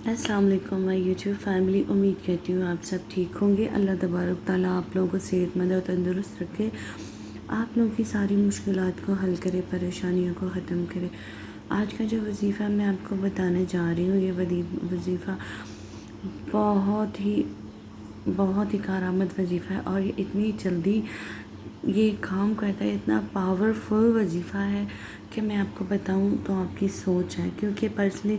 السلام علیکم مائی YouTube family, امید کرتی ہوں آپ سب ٹھیک ہوں گے۔ اللہ تبارک تعالیٰ آپ لوگوں کو صحت مند اور تندرست رکھے، آپ لوگوں کی ساری مشکلات کو حل کرے، پریشانیوں کو ختم کرے۔ آج کا جو وظیفہ میں آپ کو بتانے جا رہی ہوں، یہ وظیفہ بہت ہی کارآمد وظیفہ ہے، اور یہ اتنی جلدی یہ کام کرتا ہے، اتنا پاورفل وظیفہ ہے کہ میں آپ کو بتاؤں تو آپ کی سوچ ہے، کیونکہ پرسنلی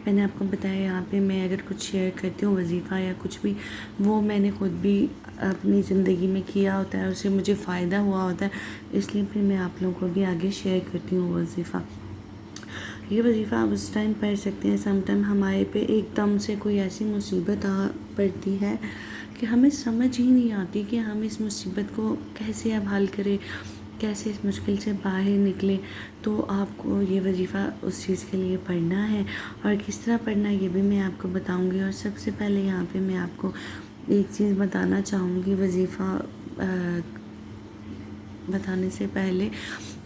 میں نے آپ کو بتایا یہاں پہ میں اگر کچھ شیئر کرتی ہوں وظیفہ یا کچھ بھی، وہ میں نے خود بھی اپنی زندگی میں کیا ہوتا ہے، اس سے مجھے فائدہ ہوا ہوتا ہے، اس لیے پھر میں آپ لوگوں کو بھی آگے شیئر کرتی ہوں وظیفہ۔ یہ وظیفہ آپ اس ٹائم پڑھ سکتے ہیں سم ٹائم ہمارے پہ ایک دم سے کوئی ایسی مصیبت پڑتی ہے کہ ہمیں سمجھ ہی نہیں آتی کہ ہم اس مصیبت کو کیسے اب حل کریں، کیسے اس مشکل سے باہر نکلیں۔ تو آپ کو یہ وظیفہ اس چیز کے لیے پڑھنا ہے، اور کس طرح پڑھنا ہے یہ بھی میں آپ کو بتاؤں گی۔ اور سب سے پہلے یہاں پہ میں آپ کو ایک چیز بتانا چاہوں گی وظیفہ بتانے سے پہلے،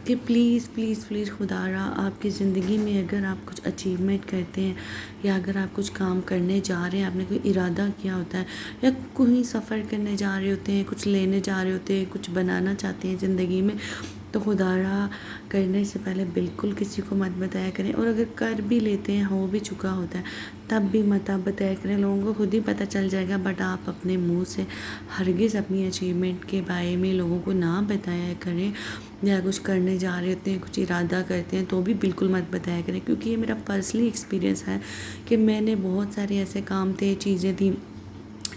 کہ پلیز پلیز پلیز خدا را آپ کی زندگی میں اگر آپ کچھ اچیومنٹ کرتے ہیں، یا اگر آپ کچھ کام کرنے جا رہے ہیں، آپ نے کوئی ارادہ کیا ہوتا ہے، یا کوئی سفر کرنے جا رہے ہوتے ہیں، کچھ لینے جا رہے ہوتے ہیں، کچھ بنانا چاہتے ہیں زندگی میں، تو خدا را کرنے سے پہلے بالکل کسی کو مت بتایا کریں، اور اگر کر بھی لیتے ہیں، ہو بھی چکا ہوتا ہے، تب بھی مت آپ بتایا کریں، لوگوں کو خود ہی پتہ چل جائے گا، بٹ آپ اپنے منہ سے ہرگز اپنی اچیومنٹ کے بارے میں لوگوں کو نہ بتایا کریں، یا کچھ کرنے جا رہے ہوتے ہیں، کچھ ارادہ کرتے ہیں تو بھی بالکل مت بتایا کریں، کیونکہ یہ میرا پرسنلی ایکسپیرینس ہے کہ میں نے بہت سارے ایسے کام تھے، چیزیں تھیں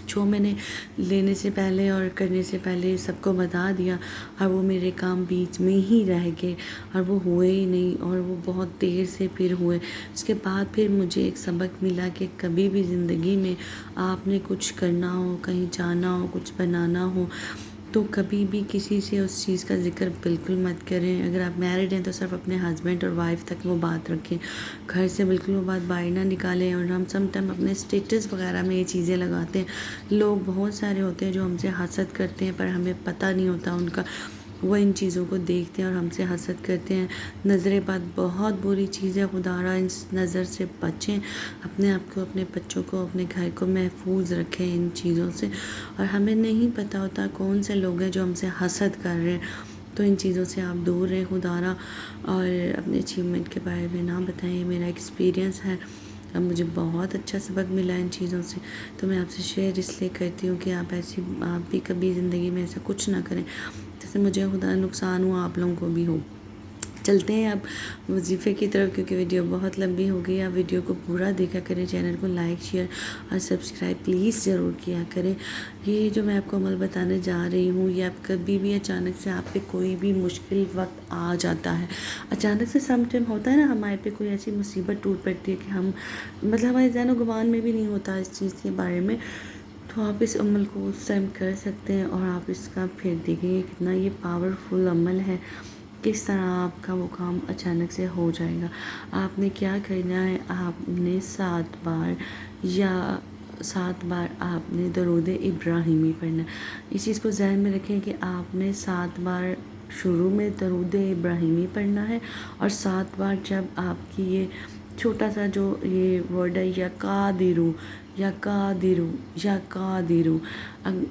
جو میں نے لینے سے پہلے اور کرنے سے پہلے سب کو بتا دیا، اور وہ میرے کام بیچ میں ہی رہ گئے، اور وہ ہوئے ہی نہیں، اور وہ بہت دیر سے پھر ہوئے۔ اس کے بعد پھر مجھے ایک سبق ملا کہ کبھی بھی زندگی میں آپ نے کچھ کرنا ہو، کہیں جانا ہو، کچھ بنانا ہو، تو کبھی بھی کسی سے اس چیز کا ذکر بالکل مت کریں۔ اگر آپ میرڈ ہیں تو صرف اپنے ہسبینڈ اور وائف تک وہ بات رکھیں، گھر سے بالکل وہ بات باہر نہ نکالیں۔ اور ہم سم ٹائم اپنے اسٹیٹس وغیرہ میں یہ چیزیں لگاتے ہیں، لوگ بہت سارے ہوتے ہیں جو ہم سے حسد کرتے ہیں، پر ہمیں پتہ نہیں ہوتا ان کا، وہ ان چیزوں کو دیکھتے ہیں اور ہم سے حسد کرتے ہیں۔ نظر بد بہت بری چیز ہے، خدا را اس نظر سے بچیں، اپنے آپ کو، اپنے بچوں کو، اپنے گھر کو محفوظ رکھیں ان چیزوں سے۔ اور ہمیں نہیں پتہ ہوتا کون سے لوگ ہیں جو ہم سے حسد کر رہے ہیں، تو ان چیزوں سے آپ دور رہیں خدا را، اور اپنے اچیومنٹ کے بارے میں نہ بتائیں۔ یہ میرا ایکسپیرینس ہے، اب مجھے بہت اچھا سبق ملا ان چیزوں سے، تو میں آپ سے شیئر اس لیے کرتی ہوں کہ آپ بھی کبھی زندگی میں ایسا کچھ نہ کریں جیسے مجھے خدا نقصان ہوا، آپ لوگوں کو بھی ہو۔ چلتے ہیں اب وظیفے کی طرف، کیونکہ ویڈیو بہت لمبی ہو گئی ہے۔ آپ ویڈیو کو پورا دیکھا کریں، چینل کو لائک، شیئر اور سبسکرائب پلیز ضرور کیا کریں۔ یہ جو میں آپ کو عمل بتانے جا رہی ہوں، یہ آپ کبھی بھی اچانک سے آپ پہ کوئی بھی مشکل وقت آ جاتا ہے، اچانک سے سم ٹائم ہوتا ہے نا، ہمارے پہ کوئی ایسی مصیبت ٹوٹ پڑتی ہے کہ ہم مطلب ہمارے ذہن و گمان میں بھی نہیں ہوتا اس چیز کے بارے میں، تو آپ اس عمل کو اس ٹائم کر سکتے ہیں، اور آپ اس کا پھر دیکھیں کتنا یہ پاورفل عمل ہے، کس طرح آپ کا وہ کام اچانک سے ہو جائے گا۔ آپ نے کیا کرنا ہے، آپ نے 7 بار آپ نے درود ابراہیمی پڑھنا ہے۔ اس چیز کو ذہن میں رکھیں کہ آپ نے 7 بار شروع میں درود ابراہیمی پڑھنا ہے، اور 7 بار جب آپ کی یہ چھوٹا سا جو یہ ورڈ ہے، یا قادرو، یا قادرو، یا قادرو،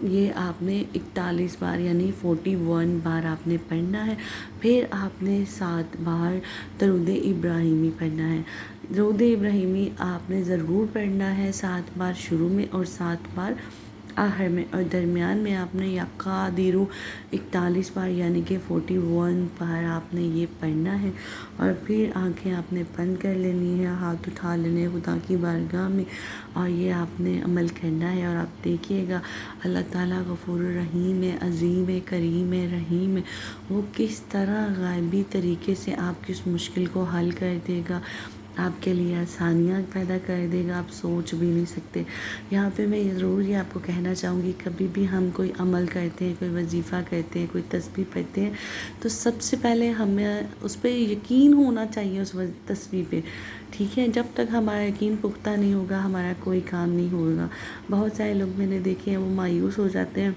یہ آپ نے 41 بار یعنی 41 بار آپ نے پڑھنا ہے۔ پھر آپ نے 7 بار درود ابراہیمی پڑھنا ہے۔ درود ابراہیمی آپ نے ضرور پڑھنا ہے 7 بار شروع میں اور 7 بار آخر میں، اور درمیان میں آپ نے یا قادرو 41 بار یعنی کہ 41 بار آپ نے یہ پڑھنا ہے۔ اور پھر آنکھیں آپ نے بند کر لینی ہے، ہاتھ اٹھا لینے خدا کی بارگاہ میں، اور یہ آپ نے عمل کرنا ہے۔ اور آپ دیکھیے گا اللہ تعالیٰ غفور الرحیم ہے، عظیم ہے، کریم ہے، رحیم ہے، وہ کس طرح غائبی طریقے سے آپ کی اس مشکل کو حل کر دے گا، آپ کے لیے آسانیاں پیدا کر دے گا، آپ سوچ بھی نہیں سکتے۔ یہاں پہ میں ضرور یہ آپ کو کہنا چاہوں گی، کبھی بھی ہم کوئی عمل کرتے ہیں، کوئی وظیفہ کرتے ہیں، کوئی تسبیح پڑھتے ہیں، تو سب سے پہلے ہمیں اس پہ یقین ہونا چاہیے، اس تسبیح پہ، ٹھیک ہے؟ جب تک ہمارا یقین پختہ نہیں ہوگا، ہمارا کوئی کام نہیں ہوگا۔ بہت سارے لوگ میں نے دیکھے ہیں وہ مایوس ہو جاتے ہیں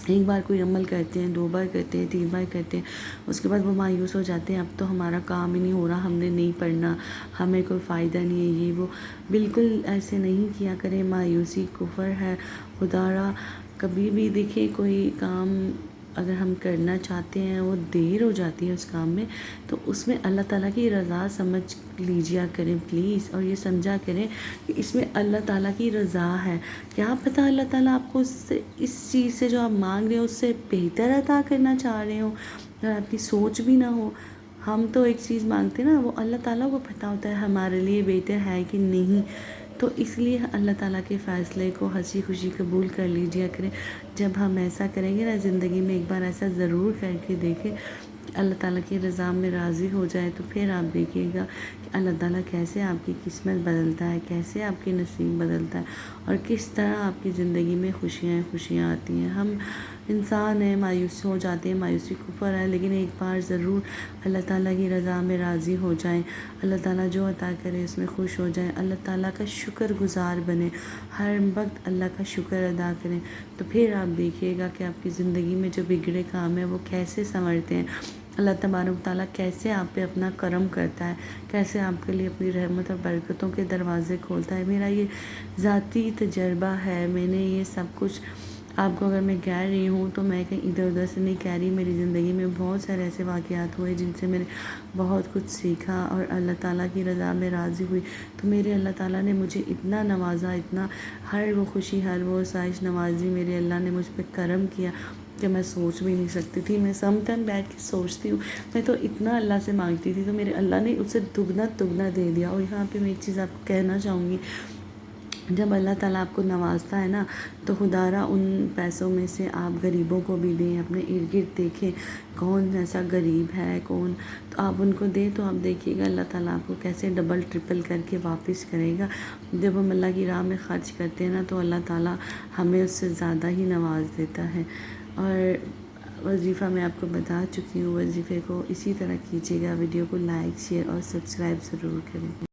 ایک بار کوئی عمل کرتے ہیں، 2 بار کرتے ہیں، 3 بار کرتے ہیں، اس کے بعد وہ مایوس ہو جاتے ہیں، اب تو ہمارا کام ہی نہیں ہو رہا، ہم نے نہیں پڑھنا، ہمیں کوئی فائدہ نہیں ہے، یہ وہ۔ بالکل ایسے نہیں کیا کریں، مایوسی کفر ہے۔ خدا را کبھی بھی دیکھیں کوئی کام اگر ہم کرنا چاہتے ہیں، وہ دیر ہو جاتی ہے اس کام میں، تو اس میں اللہ تعالیٰ کی رضا سمجھ لیجیا کریں پلیز، اور یہ سمجھا کریں کہ اس میں اللہ تعالیٰ کی رضا ہے۔ کیا پتہ اللہ تعالیٰ آپ کو اس چیز سے جو آپ مانگ رہے ہو اس سے بہتر عطا کرنا چاہ رہے ہو، اور آپ کی سوچ بھی نہ ہو۔ ہم تو ایک چیز مانگتے ہیں نا، وہ اللہ تعالیٰ کو پتہ ہوتا ہے ہمارے لیے بہتر ہے کہ نہیں، تو اس لیے اللہ تعالیٰ کے فیصلے کو ہنسی خوشی قبول کر لیجیا کریں۔ جب ہم ایسا کریں گے نا زندگی میں، ایک بار ایسا ضرور کر کے دیکھیں، اللہ تعالیٰ کی رضا میں راضی ہو جائے، تو پھر آپ دیکھیے گا کہ اللہ تعالیٰ کیسے آپ کی قسمت بدلتا ہے، کیسے آپ کی نصیب بدلتا ہے، اور کس طرح آپ کی زندگی میں خوشیاں آتی ہیں۔ ہم انسان ہیں، مایوس ہو جاتے ہیں، مایوسی کفر ہے، لیکن ایک بار ضرور اللہ تعالیٰ کی رضا میں راضی ہو جائیں، اللہ تعالیٰ جو عطا کرے اس میں خوش ہو جائیں، اللہ تعالیٰ کا شکر گزار بنیں، ہر وقت اللہ کا شکر ادا کریں، تو پھر آپ دیکھیے گا کہ آپ کی زندگی میں جو بگڑے کام ہیں وہ کیسے سنورتے ہیں، اللہ تبارک تعالیٰ کیسے آپ پہ اپنا کرم کرتا ہے، کیسے آپ کے لیے اپنی رحمت اور برکتوں کے دروازے کھولتا ہے۔ میرا یہ ذاتی تجربہ ہے، میں نے یہ سب کچھ آپ کو اگر میں کہہ رہی ہوں تو میں کہیں ادھر ادھر سے نہیں کہہ رہی، میری زندگی میں بہت سارے ایسے واقعات ہوئے جن سے میں نے بہت کچھ سیکھا اور اللہ تعالیٰ کی رضا میں راضی ہوئی، تو میرے اللہ تعالیٰ نے مجھے اتنا نوازا، اتنا ہر وہ خوشی، ہر وہ آسائش نوازی، میرے اللہ نے مجھ پہ کرم کیا کہ میں سوچ بھی نہیں سکتی تھی۔ میں سم ٹائم بیٹھ کے سوچتی ہوں، میں تو اتنا اللہ سے مانگتی تھی تو میرے اللہ نے اسے دگنا دے دیا۔ اور یہاں پہ میں ایک چیز آپ کو کہنا چاہوں گی، جب اللہ تعالیٰ آپ کو نوازتا ہے نا، تو خدا را ان پیسوں میں سے آپ غریبوں کو بھی دیں، اپنے ارد گرد دیکھیں کون ایسا غریب ہے، کون، تو آپ ان کو دیں، تو آپ دیکھیے گا اللہ تعالیٰ آپ کو کیسے ڈبل ٹرپل کر کے واپس کرے گا۔ جب ہم اللہ کی راہ میں خرچ کرتے ہیں نا، تو اللہ تعالیٰ ہمیں اس سے زیادہ ہی نواز دیتا ہے۔ اور وظیفہ میں آپ کو بتا چکی ہوں، وظیفے کو اسی طرح کیجیے گا، ویڈیو کو لائک، شیئر اور سبسکرائب ضرور کریں۔